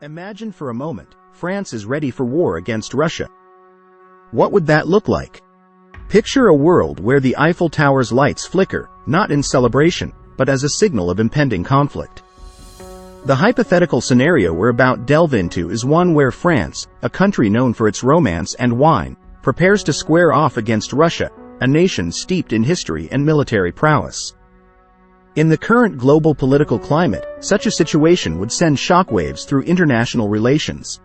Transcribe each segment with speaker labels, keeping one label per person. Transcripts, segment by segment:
Speaker 1: Imagine for a moment, France is ready for war against Russia. What would that look like? Picture a world where the Eiffel Tower's lights flicker, not in celebration, but as a signal of impending conflict. The hypothetical scenario we're about to delve into is one where France, a country known for its romance and wine, prepares to square off against Russia, a nation steeped in history and military prowess. In the current global political climate, such a situation would send shockwaves through international relations.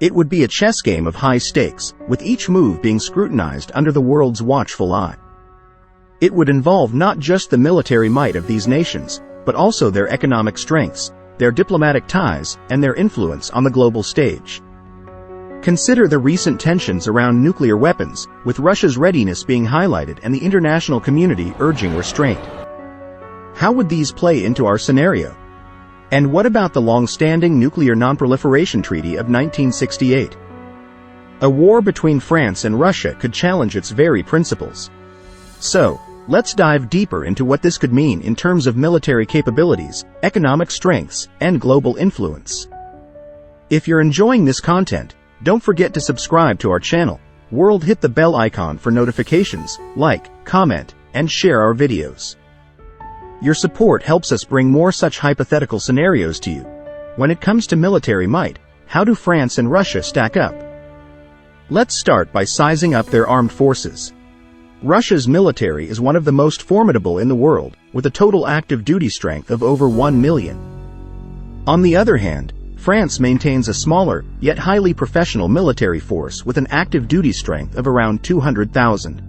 Speaker 1: It would be a chess game of high stakes, with each move being scrutinized under the world's watchful eye. It would involve not just the military might of these nations, but also their economic strengths, their diplomatic ties, and their influence on the global stage. Consider the recent tensions around nuclear weapons, with Russia's readiness being highlighted and the international community urging restraint. How would these play into our scenario? And what about the long-standing Nuclear Nonproliferation Treaty of 1968? A war between France and Russia could challenge its very principles. So, let's dive deeper into what this could mean in terms of military capabilities, economic strengths, and global influence. If you're enjoying this content, don't forget to subscribe to our channel. Hit the bell icon for notifications, like, comment, and share our videos. Your support helps us bring more such hypothetical scenarios to you. When it comes to military might, how do France and Russia stack up? Let's start by sizing up their armed forces. Russia's military is one of the most formidable in the world, with a total active duty strength of over 1 million. On the other hand, France maintains a smaller, yet highly professional military force with an active duty strength of around 200,000.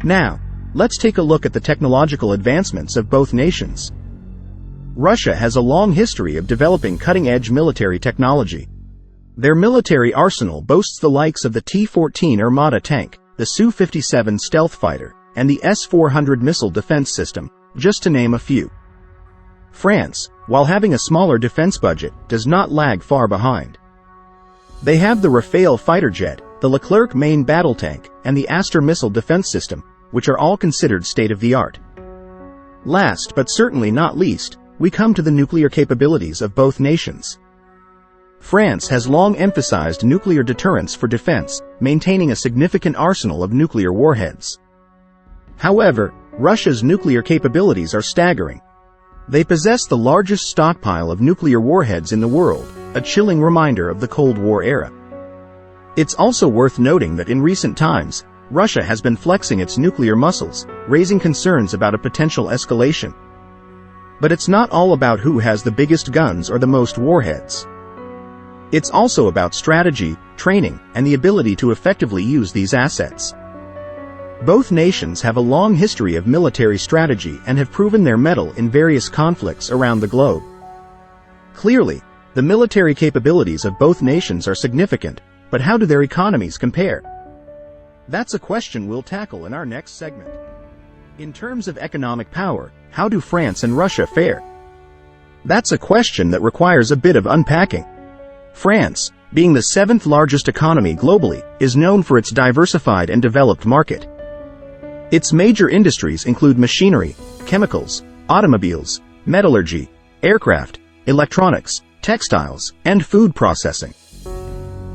Speaker 1: Now, let's take a look at the technological advancements of both nations. Russia has a long history of developing cutting-edge military technology. Their military arsenal boasts the likes of the T-14 Armata tank, the Su-57 stealth fighter, and the S-400 missile defense system, just to name a few. France, while having a smaller defense budget, does not lag far behind. They have the Rafale fighter jet, the Leclerc main battle tank, and the Aster missile defense system, which are all considered state-of-the-art. Last but certainly not least, we come to the nuclear capabilities of both nations. France has long emphasized nuclear deterrence for defense, maintaining a significant arsenal of nuclear warheads. However, Russia's nuclear capabilities are staggering. They possess the largest stockpile of nuclear warheads in the world, a chilling reminder of the Cold War era. It's also worth noting that in recent times, Russia has been flexing its nuclear muscles, raising concerns about a potential escalation. But it's not all about who has the biggest guns or the most warheads. It's also about strategy, training, and the ability to effectively use these assets. Both nations have a long history of military strategy and have proven their mettle in various conflicts around the globe. Clearly, the military capabilities of both nations are significant, but how do their economies compare? That's a question we'll tackle in our next segment. In terms of economic power, how do France and Russia fare? That's a question that requires a bit of unpacking. France, being the 7th largest economy globally, is known for its diversified and developed market. Its major industries include machinery, chemicals, automobiles, metallurgy, aircraft, electronics, textiles, and food processing.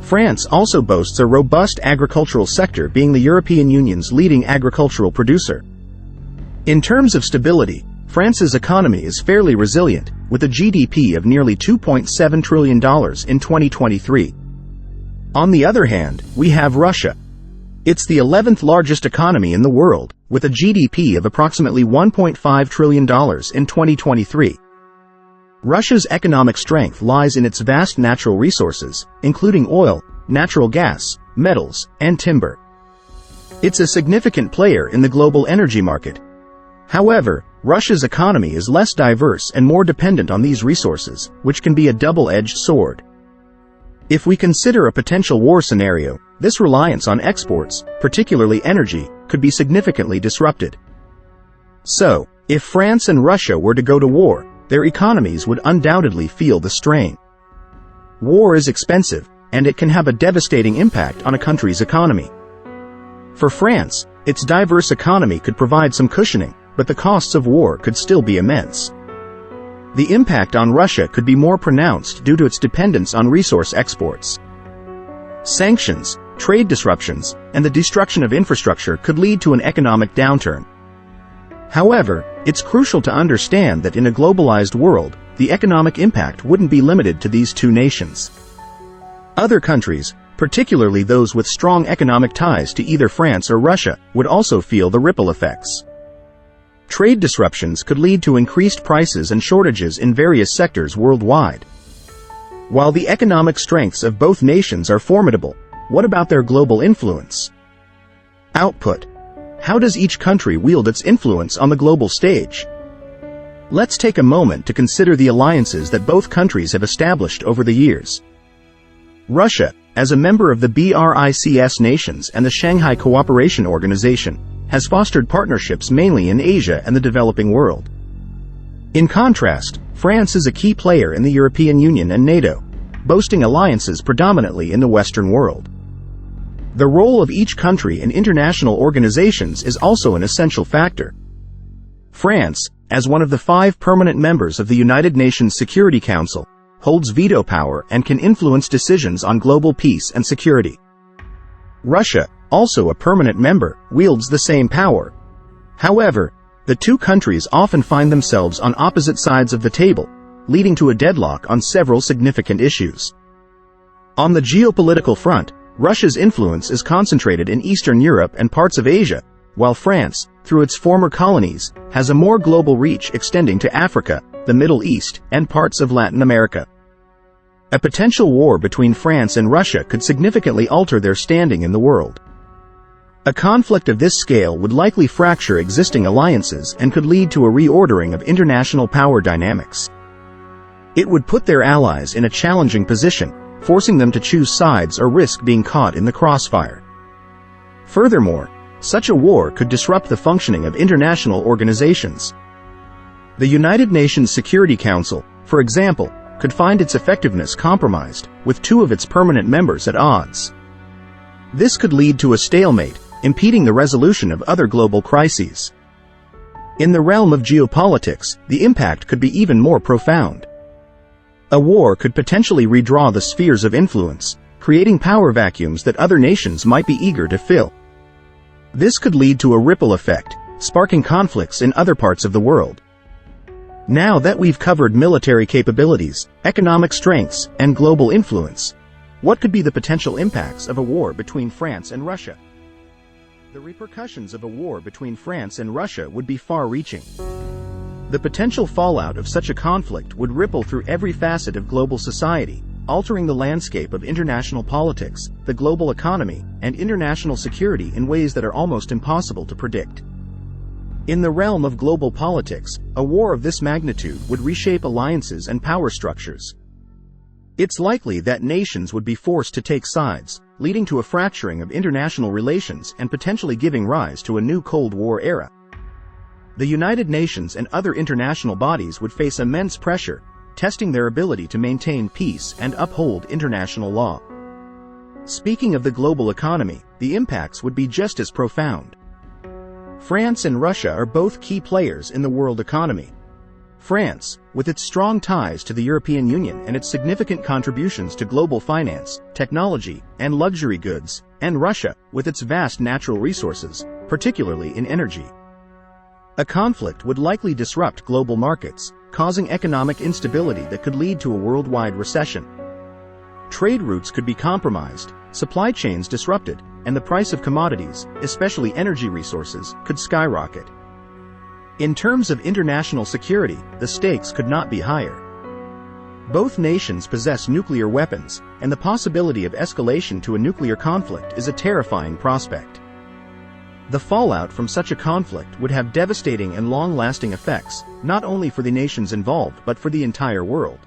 Speaker 1: France also boasts a robust agricultural sector, being the European Union's leading agricultural producer. In terms of stability, France's economy is fairly resilient, with a GDP of nearly $2.7 trillion in 2023. On the other hand, we have Russia. It's the 11th largest economy in the world, with a GDP of approximately $1.5 trillion in 2023. Russia's economic strength lies in its vast natural resources, including oil, natural gas, metals, and timber. It's a significant player in the global energy market. However, Russia's economy is less diverse and more dependent on these resources, which can be a double-edged sword. If we consider a potential war scenario, this reliance on exports, particularly energy, could be significantly disrupted. So, if France and Russia were to go to war, their economies would undoubtedly feel the strain. War is expensive, and it can have a devastating impact on a country's economy. For France, its diverse economy could provide some cushioning, but the costs of war could still be immense. The impact on Russia could be more pronounced due to its dependence on resource exports. Sanctions, trade disruptions, and the destruction of infrastructure could lead to an economic downturn. However, it's crucial to understand that in a globalized world, the economic impact wouldn't be limited to these two nations. Other countries, particularly those with strong economic ties to either France or Russia, would also feel the ripple effects. Trade disruptions could lead to increased prices and shortages in various sectors worldwide. While the economic strengths of both nations are formidable, what about their global influence? Output. How does each country wield its influence on the global stage? Let's take a moment to consider the alliances that both countries have established over the years. Russia, as a member of the BRICS nations and the Shanghai Cooperation Organization, has fostered partnerships mainly in Asia and the developing world. In contrast, France is a key player in the European Union and NATO, boasting alliances predominantly in the Western world. The role of each country in international organizations is also an essential factor. France, as one of the 5 permanent members of the United Nations Security Council, holds veto power and can influence decisions on global peace and security. Russia, also a permanent member, wields the same power. However, the two countries often find themselves on opposite sides of the table, leading to a deadlock on several significant issues. On the geopolitical front, Russia's influence is concentrated in Eastern Europe and parts of Asia, while France, through its former colonies, has a more global reach extending to Africa, the Middle East, and parts of Latin America. A potential war between France and Russia could significantly alter their standing in the world. A conflict of this scale would likely fracture existing alliances and could lead to a reordering of international power dynamics. It would put their allies in a challenging position, forcing them to choose sides or risk being caught in the crossfire. Furthermore, such a war could disrupt the functioning of international organizations. The United Nations Security Council, for example, could find its effectiveness compromised, with 2 of its permanent members at odds. This could lead to a stalemate, impeding the resolution of other global crises. In the realm of geopolitics, the impact could be even more profound. A war could potentially redraw the spheres of influence, creating power vacuums that other nations might be eager to fill. This could lead to a ripple effect, sparking conflicts in other parts of the world. Now that we've covered military capabilities, economic strengths, and global influence, what could be the potential impacts of a war between France and Russia? The repercussions of a war between France and Russia would be far-reaching. The potential fallout of such a conflict would ripple through every facet of global society, altering the landscape of international politics, the global economy, and international security in ways that are almost impossible to predict. In the realm of global politics, a war of this magnitude would reshape alliances and power structures. It's likely that nations would be forced to take sides, leading to a fracturing of international relations and potentially giving rise to a new Cold War era. The United Nations and other international bodies would face immense pressure, testing their ability to maintain peace and uphold international law. Speaking of the global economy, the impacts would be just as profound. France and Russia are both key players in the world economy. France, with its strong ties to the European Union and its significant contributions to global finance, technology, and luxury goods, and Russia, with its vast natural resources, particularly in energy. A conflict would likely disrupt global markets, causing economic instability that could lead to a worldwide recession. Trade routes could be compromised, supply chains disrupted, and the price of commodities, especially energy resources, could skyrocket. In terms of international security, the stakes could not be higher. Both nations possess nuclear weapons, and the possibility of escalation to a nuclear conflict is a terrifying prospect. The fallout from such a conflict would have devastating and long-lasting effects, not only for the nations involved but for the entire world.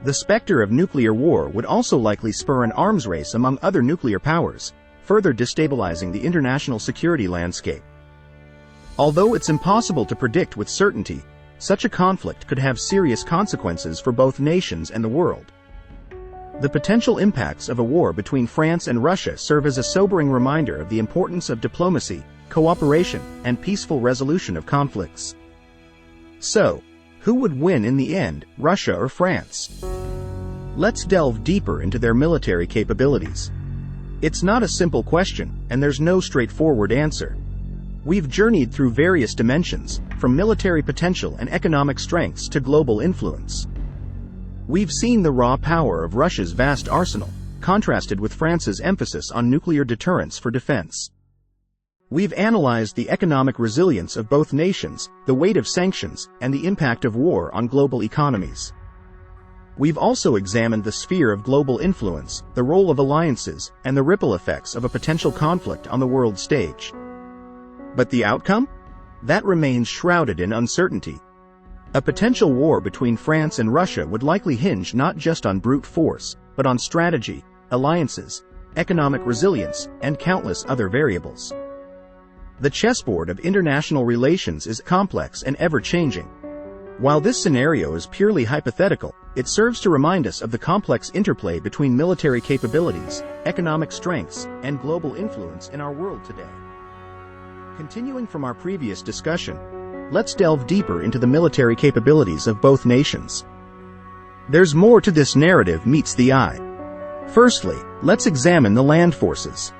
Speaker 1: The specter of nuclear war would also likely spur an arms race among other nuclear powers, further destabilizing the international security landscape. Although it's impossible to predict with certainty, such a conflict could have serious consequences for both nations and the world. The potential impacts of a war between France and Russia serve as a sobering reminder of the importance of diplomacy, cooperation, and peaceful resolution of conflicts. So, Who would win in the end, Russia or France? Let's delve deeper into their military capabilities. It's not a simple question, and there's no straightforward answer. We've journeyed through various dimensions, from military potential and economic strengths to global influence. We've seen the raw power of Russia's vast arsenal, contrasted with France's emphasis on nuclear deterrence for defense. We've analyzed the economic resilience of both nations, the weight of sanctions, and the impact of war on global economies. We've also examined the sphere of global influence, the role of alliances, and the ripple effects of a potential conflict on the world stage. But the outcome? That remains shrouded in uncertainty. A potential war between France and Russia would likely hinge not just on brute force, but on strategy, alliances, economic resilience, and countless other variables. The chessboard of international relations is complex and ever-changing. While this scenario is purely hypothetical, it serves to remind us of the complex interplay between military capabilities, economic strengths, and global influence in our world today. Continuing from our previous discussion, let's delve deeper into the military capabilities of both nations. There's more to this narrative meets the eye. Firstly, let's examine the land forces.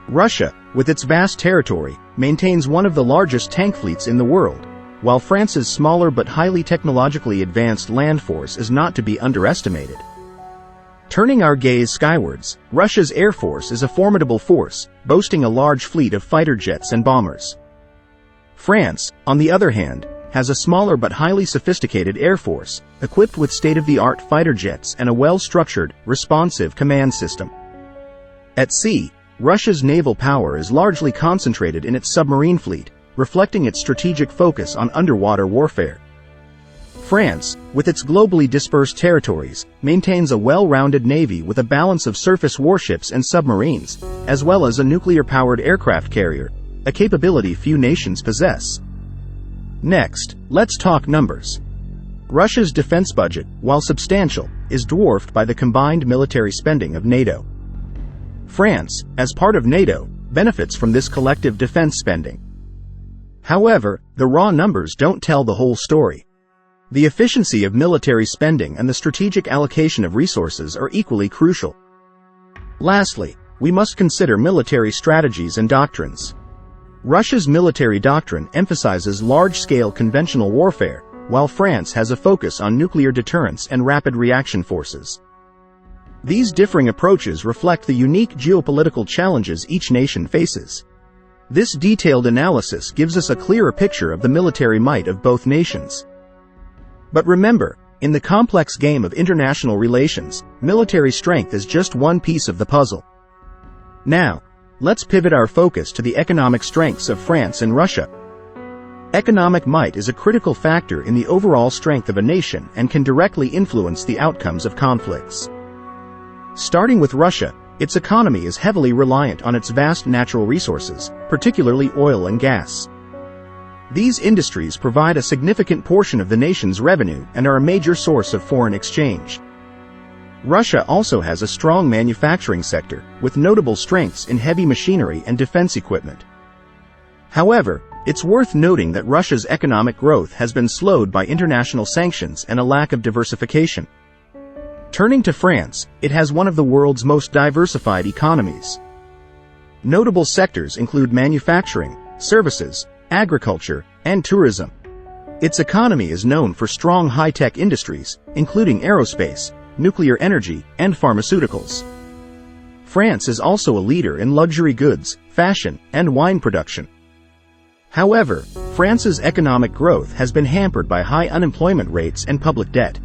Speaker 1: Russia, with its vast territory, maintains one of the largest tank fleets in the world, while France's smaller but highly technologically advanced land force is not to be underestimated. Turning our gaze skywards, Russia's air force is a formidable force, boasting a large fleet of fighter jets and bombers. France, on the other hand, has a smaller but highly sophisticated air force, equipped with state-of-the-art fighter jets and a well-structured, responsive command system. At sea, Russia's naval power is largely concentrated in its submarine fleet, reflecting its strategic focus on underwater warfare. France, with its globally dispersed territories, maintains a well-rounded navy with a balance of surface warships and submarines, as well as a nuclear-powered aircraft carrier, a capability few nations possess. Next, let's talk numbers. Russia's defense budget, while substantial, is dwarfed by the combined military spending of NATO. France, as part of NATO, benefits from this collective defense spending. However, the raw numbers don't tell the whole story. The efficiency of military spending and the strategic allocation of resources are equally crucial. Lastly, we must consider military strategies and doctrines. Russia's military doctrine emphasizes large-scale conventional warfare, while France has a focus on nuclear deterrence and rapid reaction forces. These differing approaches reflect the unique geopolitical challenges each nation faces. This detailed analysis gives us a clearer picture of the military might of both nations. But remember, in the complex game of international relations, military strength is just one piece of the puzzle. Now, let's pivot our focus to the economic strengths of France and Russia. Economic might is a critical factor in the overall strength of a nation and can directly influence the outcomes of conflicts. Starting with Russia, its economy is heavily reliant on its vast natural resources, particularly oil and gas. These industries provide a significant portion of the nation's revenue and are a major source of foreign exchange. Russia also has a strong manufacturing sector, with notable strengths in heavy machinery and defense equipment. However, it's worth noting that Russia's economic growth has been slowed by international sanctions and a lack of diversification. Turning to France, it has one of the world's most diversified economies. Notable sectors include manufacturing, services, agriculture, and tourism. Its economy is known for strong high-tech industries, including aerospace, nuclear energy, and pharmaceuticals. France is also a leader in luxury goods, fashion, and wine production. However, France's economic growth has been hampered by high unemployment rates and public debt.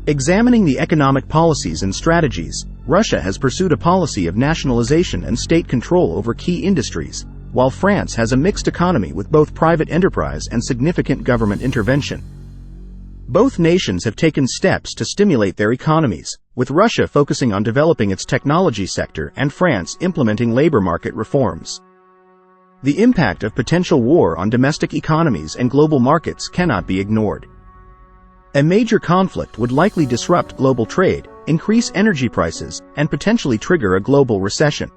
Speaker 1: Examining the economic policies and strategies, Russia has pursued a policy of nationalization and state control over key industries, while France has a mixed economy with both private enterprise and significant government intervention. Both nations have taken steps to stimulate their economies, with Russia focusing on developing its technology sector and France implementing labor market reforms. The impact of potential war on domestic economies and global markets cannot be ignored. A major conflict would likely disrupt global trade, increase energy prices, and potentially trigger a global recession.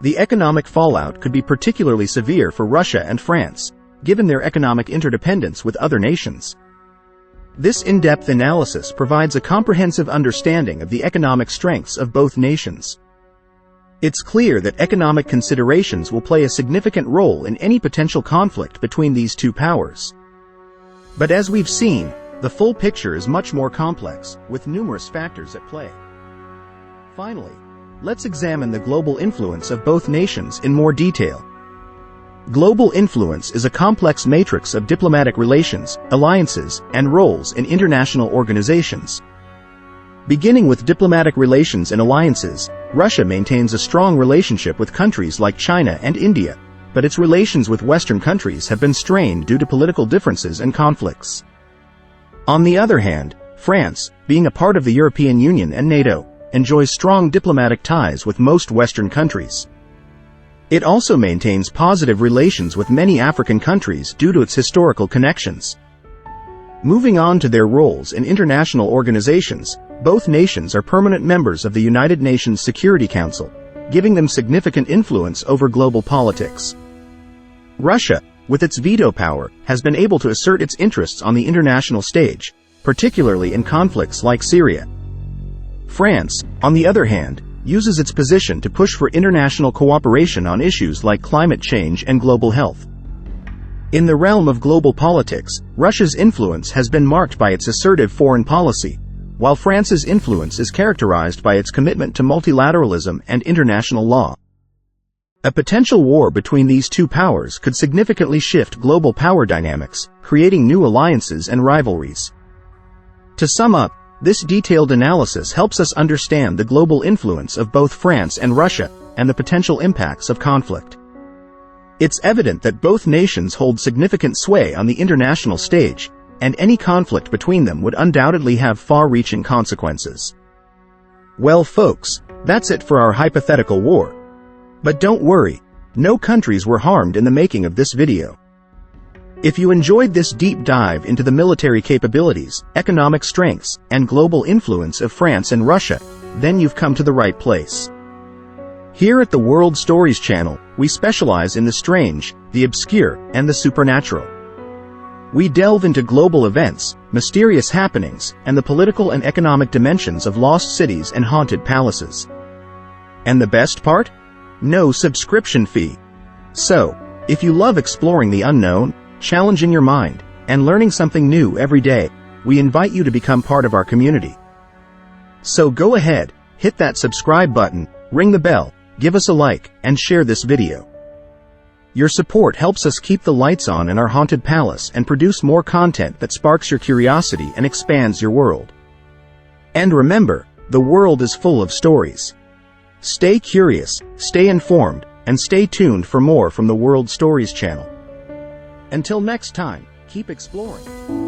Speaker 1: The economic fallout could be particularly severe for Russia and France, given their economic interdependence with other nations. This in-depth analysis provides a comprehensive understanding of the economic strengths of both nations. It's clear that economic considerations will play a significant role in any potential conflict between these two powers. But as we've seen, the full picture is much more complex, with numerous factors at play. Finally, let's examine the global influence of both nations in more detail. Global influence is a complex matrix of diplomatic relations, alliances, and roles in international organizations. Beginning with diplomatic relations and alliances, Russia maintains a strong relationship with countries like China and India, but its relations with Western countries have been strained due to political differences and conflicts. On the other hand, France, being a part of the European Union and NATO, enjoys strong diplomatic ties with most Western countries. It also maintains positive relations with many African countries due to its historical connections. Moving on to their roles in international organizations, both nations are permanent members of the United Nations Security Council, giving them significant influence over global politics. Russia, with its veto power, has been able to assert its interests on the international stage, particularly in conflicts like Syria. France, on the other hand, uses its position to push for international cooperation on issues like climate change and global health. In the realm of global politics, Russia's influence has been marked by its assertive foreign policy, while France's influence is characterized by its commitment to multilateralism and international law. A potential war between these two powers could significantly shift global power dynamics, creating new alliances and rivalries. To sum up, this detailed analysis helps us understand the global influence of both France and Russia, and the potential impacts of conflict. It's evident that both nations hold significant sway on the international stage, and any conflict between them would undoubtedly have far-reaching consequences. Well folks, that's it for our hypothetical war. But don't worry, no countries were harmed in the making of this video. If you enjoyed this deep dive into the military capabilities, economic strengths, and global influence of France and Russia, then you've come to the right place. Here at the World Stories channel, we specialize in the strange, the obscure, and the supernatural. We delve into global events, mysterious happenings, and the political and economic dimensions of lost cities and haunted palaces. And the best part? No subscription fee. So, if you love exploring the unknown, challenging your mind, and learning something new every day, we invite you to become part of our community. So go ahead, hit that subscribe button, ring the bell, give us a like, and share this video. Your support helps us keep the lights on in our haunted palace and produce more content that sparks your curiosity and expands your world. And remember, the world is full of stories. Stay curious, stay informed, and stay tuned for more from the World Stories channel. Until next time, keep exploring.